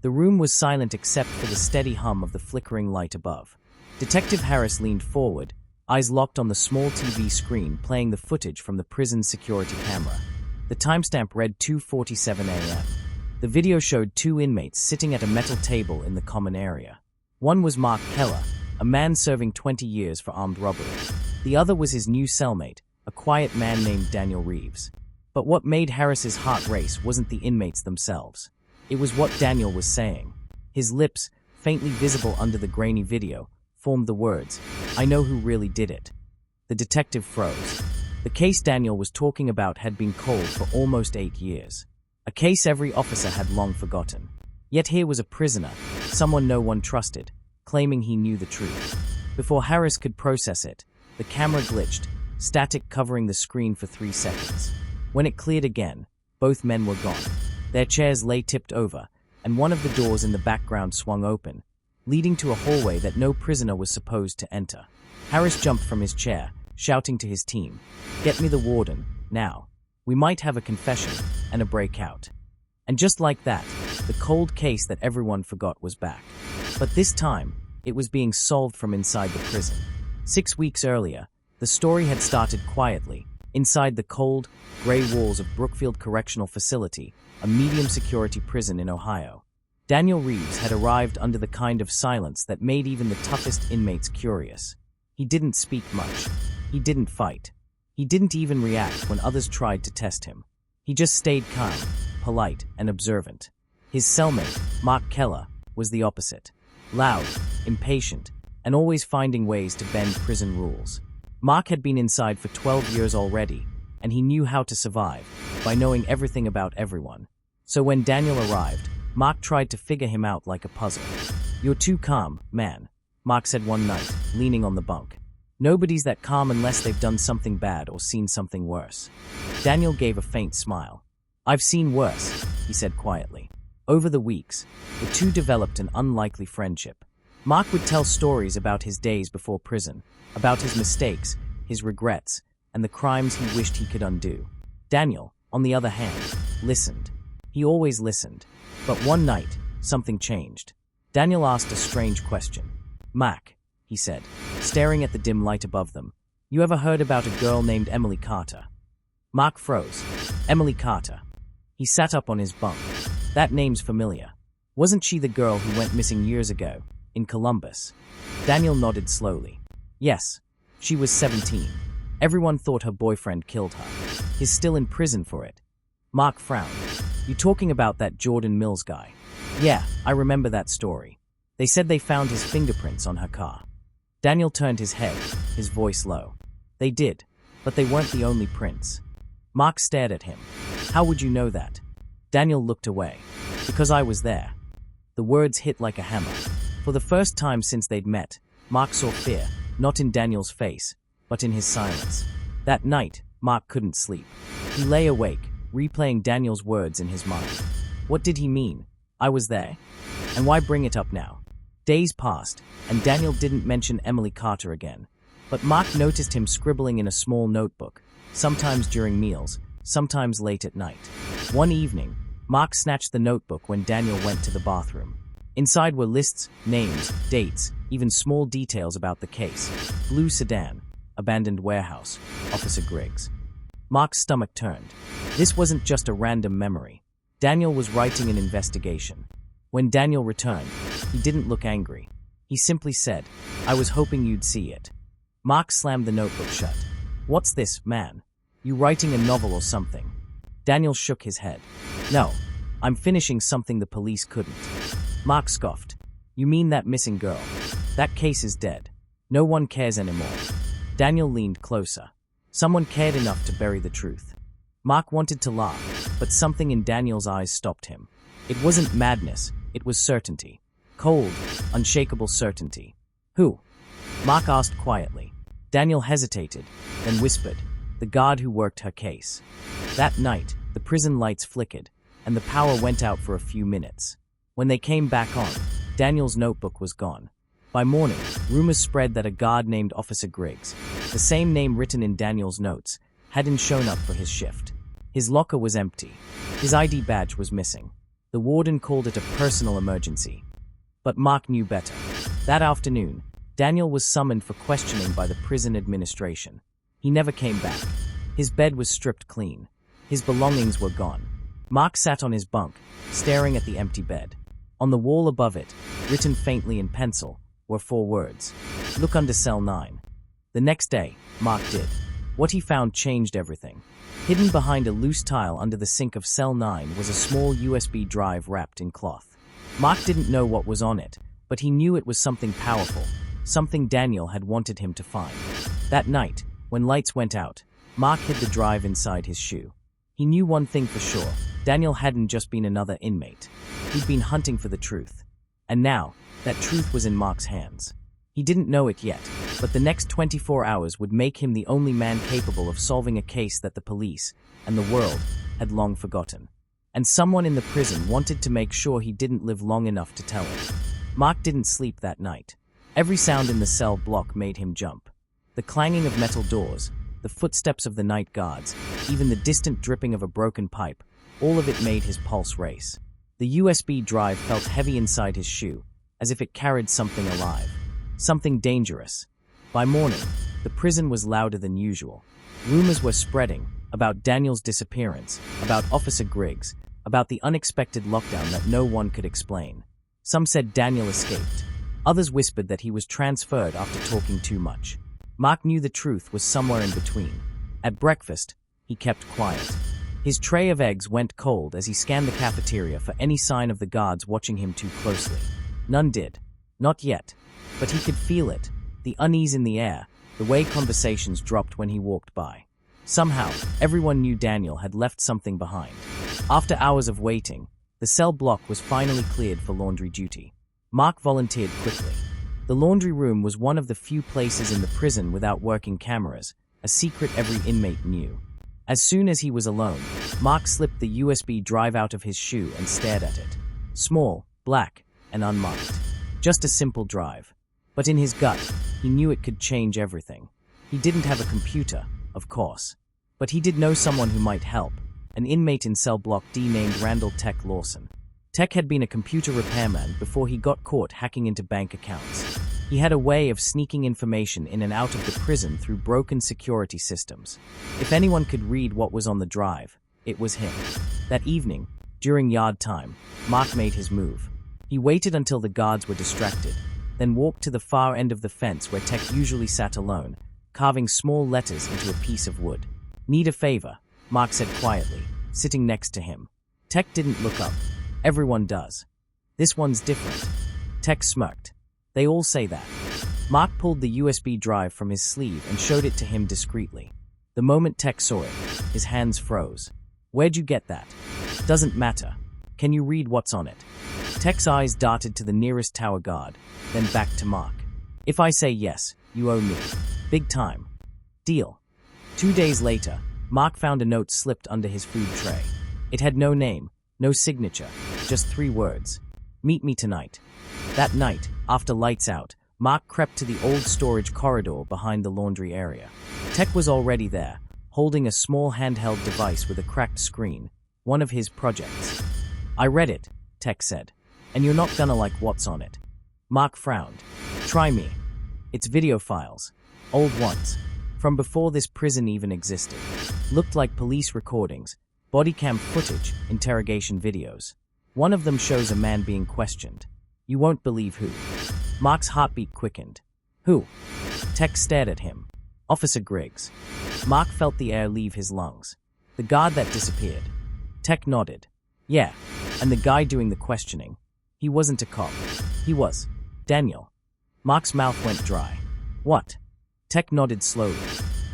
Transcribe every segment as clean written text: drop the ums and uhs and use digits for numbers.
The room was silent except for the steady hum of the flickering light above. Detective Harris leaned forward, eyes locked on the small TV screen playing the footage from the prison's security camera. The timestamp read 2:47 a.m. The video showed two inmates sitting at a metal table in the common area. One was Mark Keller, a man serving 20 years for armed robbery. The other was his new cellmate, a quiet man named Daniel Reeves. But what made Harris's heart race wasn't the inmates themselves. It was what Daniel was saying. His lips, faintly visible under the grainy video, formed the words, "I know who really did it." The detective froze. The case Daniel was talking about had been cold for almost 8 years. A case every officer had long forgotten. Yet here was a prisoner, someone no one trusted, claiming he knew the truth. Before Harris could process it, the camera glitched, static covering the screen for 3 seconds. When it cleared again, both men were gone. Their chairs lay tipped over, and one of the doors in the background swung open, leading to a hallway that no prisoner was supposed to enter. Harris jumped from his chair, shouting to his team, "Get me the warden, now. We might have a confession and a breakout." And just like that, the cold case that everyone forgot was back. But this time, it was being solved from inside the prison. 6 weeks earlier, the story had started quietly, inside the cold, gray walls of Brookfield Correctional Facility, a medium-security prison in Ohio. Daniel Reeves had arrived under the kind of silence that made even the toughest inmates curious. He didn't speak much. He didn't fight. He didn't even react when others tried to test him. He just stayed calm, polite, and observant. His cellmate, Mark Keller, was the opposite. Loud, impatient, and always finding ways to bend prison rules. Mark had been inside for 12 years already, and he knew how to survive, by knowing everything about everyone. So when Daniel arrived, Mark tried to figure him out like a puzzle. "You're too calm, man," Mark said one night, leaning on the bunk. "Nobody's that calm unless they've done something bad or seen something worse." Daniel gave a faint smile. "I've seen worse," he said quietly. Over the weeks, the two developed an unlikely friendship. Mark would tell stories about his days before prison, about his mistakes, his regrets, and the crimes he wished he could undo. Daniel, on the other hand, listened. He always listened. But one night, something changed. Daniel asked a strange question. "Mark," he said, staring at the dim light above them, "you ever heard about a girl named Emily Carter?" Mark froze. Emily Carter. He sat up on his bunk. That name's familiar. Wasn't she the girl who went missing years ago, in Columbus? Daniel nodded slowly. Yes, she was 17. Everyone thought her boyfriend killed her. He's still in prison for it. Mark frowned. "You talking about that Jordan Mills guy?" "Yeah, I remember that story. They said they found his fingerprints on her car." Daniel turned his head, his voice low. "They did, but they weren't the only prints." Mark stared at him. "How would you know that?" Daniel looked away. "Because I was there." The words hit like a hammer. For the first time since they'd met, Mark saw fear, not in Daniel's face, but in his silence. That night, Mark couldn't sleep. He lay awake, replaying Daniel's words in his mind. What did he mean? I was there? And why bring it up now? Days passed, and Daniel didn't mention Emily Carter again. But Mark noticed him scribbling in a small notebook, sometimes during meals, sometimes late at night. One evening, Mark snatched the notebook when Daniel went to the bathroom. Inside were lists, names, dates, even small details about the case. Blue sedan, abandoned warehouse, Officer Griggs. Mark's stomach turned. This wasn't just a random memory. Daniel was writing an investigation. When Daniel returned, he didn't look angry. He simply said, "I was hoping you'd see it." Mark slammed the notebook shut. "What's this, man? You writing a novel or something?" Daniel shook his head. "No, I'm finishing something the police couldn't." Mark scoffed. "You mean that missing girl? That case is dead. No one cares anymore." Daniel leaned closer. Someone cared enough to bury the truth. Mark wanted to laugh, but something in Daniel's eyes stopped him. It wasn't madness, it was certainty. Cold, unshakable certainty. "Who?" Mark asked quietly. Daniel hesitated, then whispered, "The guard who worked her case." That night, the prison lights flickered, and the power went out for a few minutes. When they came back on, Daniel's notebook was gone. By morning, rumors spread that a guard named Officer Griggs, the same name written in Daniel's notes, hadn't shown up for his shift. His locker was empty. His ID badge was missing. The warden called it a personal emergency. But Mark knew better. That afternoon, Daniel was summoned for questioning by the prison administration. He never came back. His bed was stripped clean. His belongings were gone. Mark sat on his bunk, staring at the empty bed. On the wall above it, written faintly in pencil, were 4 words. "Look under cell 9. The next day, Mark did. What he found changed everything. Hidden behind a loose tile under the sink of cell 9 was a small USB drive wrapped in cloth. Mark didn't know what was on it, but he knew it was something powerful, something Daniel had wanted him to find. That night, when lights went out, Mark hid the drive inside his shoe. He knew one thing for sure: Daniel hadn't just been another inmate. He'd been hunting for the truth. And now, that truth was in Mark's hands. He didn't know it yet, but the next 24 hours would make him the only man capable of solving a case that the police and the world had long forgotten. And someone in the prison wanted to make sure he didn't live long enough to tell it. Mark didn't sleep that night. Every sound in the cell block made him jump. The clanging of metal doors, the footsteps of the night guards, even the distant dripping of a broken pipe, all of it made his pulse race. The USB drive felt heavy inside his shoe, as if it carried something alive. Something dangerous. By morning, the prison was louder than usual. Rumors were spreading about Daniel's disappearance, about Officer Griggs, about the unexpected lockdown that no one could explain. Some said Daniel escaped. Others whispered that he was transferred after talking too much. Mark knew the truth was somewhere in between. At breakfast, he kept quiet. His tray of eggs went cold as he scanned the cafeteria for any sign of the guards watching him too closely. None did. Not yet. But he could feel it, the unease in the air, the way conversations dropped when he walked by. Somehow, everyone knew Daniel had left something behind. After hours of waiting, the cell block was finally cleared for laundry duty. Mark volunteered quickly. The laundry room was one of the few places in the prison without working cameras, a secret every inmate knew. As soon as he was alone, Mark slipped the USB drive out of his shoe and stared at it. Small, black, and unmarked. Just a simple drive. But in his gut, he knew it could change everything. He didn't have a computer, of course. But he did know someone who might help, an inmate in cell block D named Randall Tech Lawson. Tech had been a computer repairman before he got caught hacking into bank accounts. He had a way of sneaking information in and out of the prison through broken security systems. If anyone could read what was on the drive, it was him. That evening, during yard time, Mark made his move. He waited until the guards were distracted, then walked to the far end of the fence where Tech usually sat alone, carving small letters into a piece of wood. "Need a favor," Mark said quietly, sitting next to him. Tech didn't look up. Everyone does. "This one's different." Tech smirked. "They all say that." Mark pulled the USB drive from his sleeve and showed it to him discreetly. The moment Tech saw it, his hands froze. "Where'd you get that?" "Doesn't matter. Can you read what's on it?" Tech's eyes darted to the nearest tower guard, then back to Mark. "If I say yes, you owe me. Big time. Deal." 2 days later, Mark found a note slipped under his food tray. It had no name, no signature, just 3 words. "Meet me tonight." That night, after lights out, Mark crept to the old storage corridor behind the laundry area. Tech was already there, holding a small handheld device with a cracked screen, one of his projects. "I read it," Tech said, "and you're not gonna like what's on it." Mark frowned. "Try me." "It's video files. Old ones. From before this prison even existed. Looked like police recordings, body cam footage, interrogation videos. One of them shows a man being questioned. You won't believe who." Mark's heartbeat quickened. "Who?" Tech stared at him. "Officer Griggs." Mark felt the air leave his lungs. "The guard that disappeared." Tech nodded. "Yeah, and the guy doing the questioning. He wasn't a cop. He was Daniel." Mark's mouth went dry. "What?" Tech nodded slowly.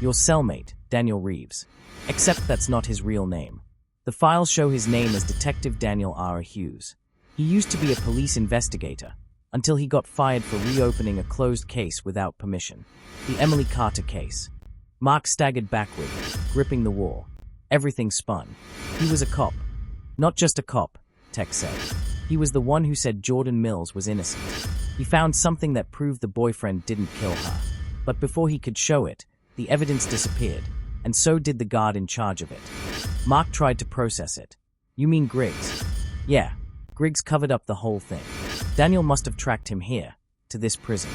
"Your cellmate, Daniel Reeves. Except that's not his real name. The files show his name as Detective Daniel R. Hughes. He used to be a police investigator, until he got fired for reopening a closed case without permission. The Emily Carter case." Mark staggered backward, gripping the wall. Everything spun. He was a cop. "Not just a cop," Tech said. "He was the one who said Jordan Mills was innocent. He found something that proved the boyfriend didn't kill her. But before he could show it, the evidence disappeared, and so did the guard in charge of it." Mark tried to process it. "You mean Griggs?" "Yeah, Griggs covered up the whole thing. Daniel must have tracked him here, to this prison.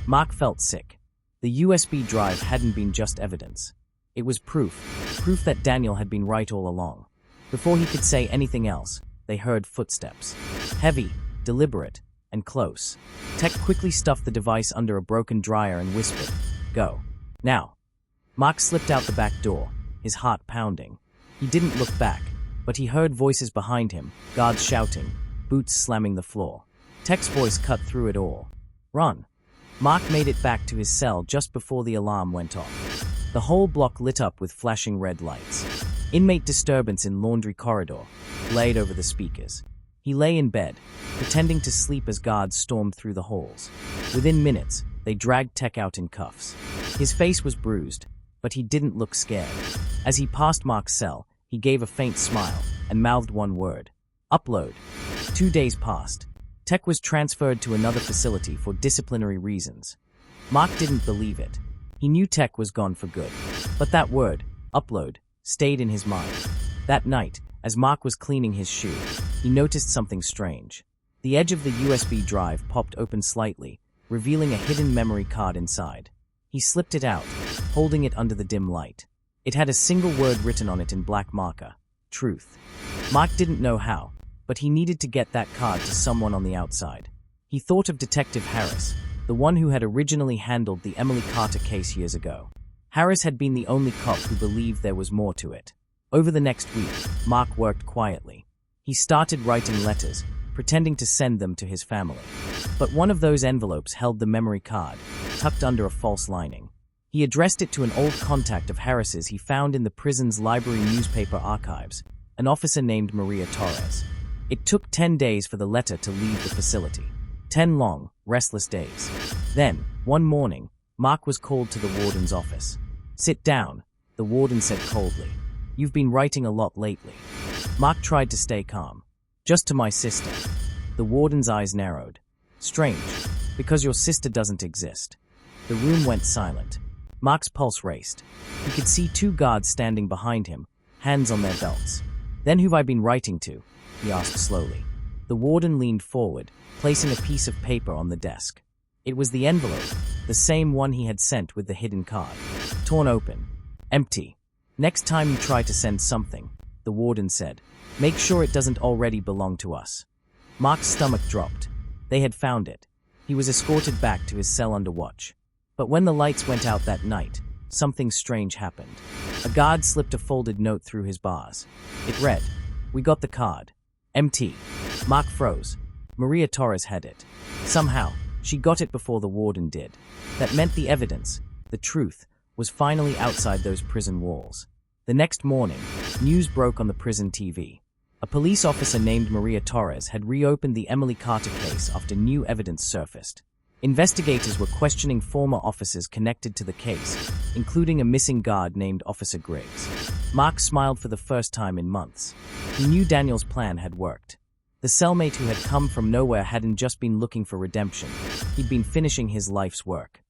Mark felt sick. The USB drive hadn't been just evidence. It was proof that Daniel had been right all along. Before he could say anything else, they heard footsteps. Heavy, deliberate, and close. Tech quickly stuffed the device under a broken dryer and whispered, "Go. Now." Mark slipped out the back door, his heart pounding. He didn't look back, but he heard voices behind him, guards shouting, boots slamming the floor. Tech's voice cut through it all. "Run." Mark made it back to his cell just before the alarm went off. The whole block lit up with flashing red lights. Inmate disturbance in laundry corridor blared over the speakers. He lay in bed, pretending to sleep as guards stormed through the halls. Within minutes, they dragged Tech out in cuffs. His face was bruised, but he didn't look scared. As he passed Mark's cell, he gave a faint smile and mouthed one word: "Upload." 2 days passed. Tech was transferred to another facility for disciplinary reasons. Mark didn't believe it. He knew Tech was gone for good. But that word, upload, stayed in his mind. That night, as Mark was cleaning his shoe, he noticed something strange. The edge of the USB drive popped open slightly, revealing a hidden memory card inside. He slipped it out, holding it under the dim light. It had a single word written on it in black marker: truth. Mark didn't know how, but he needed to get that card to someone on the outside. He thought of Detective Harris, the one who had originally handled the Emily Carter case years ago. Harris had been the only cop who believed there was more to it. Over the next week, Mark worked quietly. He started writing letters, pretending to send them to his family. But one of those envelopes held the memory card, tucked under a false lining. He addressed it to an old contact of Harris's he found in the prison's library newspaper archives, an officer named Maria Torres. It took 10 days for the letter to leave the facility. 10 long, restless days. Then, one morning, Mark was called to the warden's office. "Sit down," the warden said coldly. "You've been writing a lot lately." Mark tried to stay calm. "Just to my sister." The warden's eyes narrowed. "Strange, because your sister doesn't exist." The room went silent. Mark's pulse raced. He could see 2 guards standing behind him, hands on their belts. "Then who've I been writing to?" he asked slowly. The warden leaned forward, placing a piece of paper on the desk. It was the envelope, the same one he had sent with the hidden card. Torn open. Empty. "Next time you try to send something," the warden said, "make sure it doesn't already belong to us." Mark's stomach dropped. They had found it. He was escorted back to his cell under watch. But when the lights went out that night, something strange happened. A guard slipped a folded note through his bars. It read, "We got the card. MT." Mark froze. Maria Torres had it. Somehow, she got it before the warden did. That meant the evidence, the truth, was finally outside those prison walls. The next morning, news broke on the prison TV. A police officer named Maria Torres had reopened the Emily Carter case after new evidence surfaced. Investigators were questioning former officers connected to the case, including a missing guard named Officer Griggs. Mark smiled for the first time in months. He knew Daniel's plan had worked. The cellmate who had come from nowhere hadn't just been looking for redemption. He'd been finishing his life's work.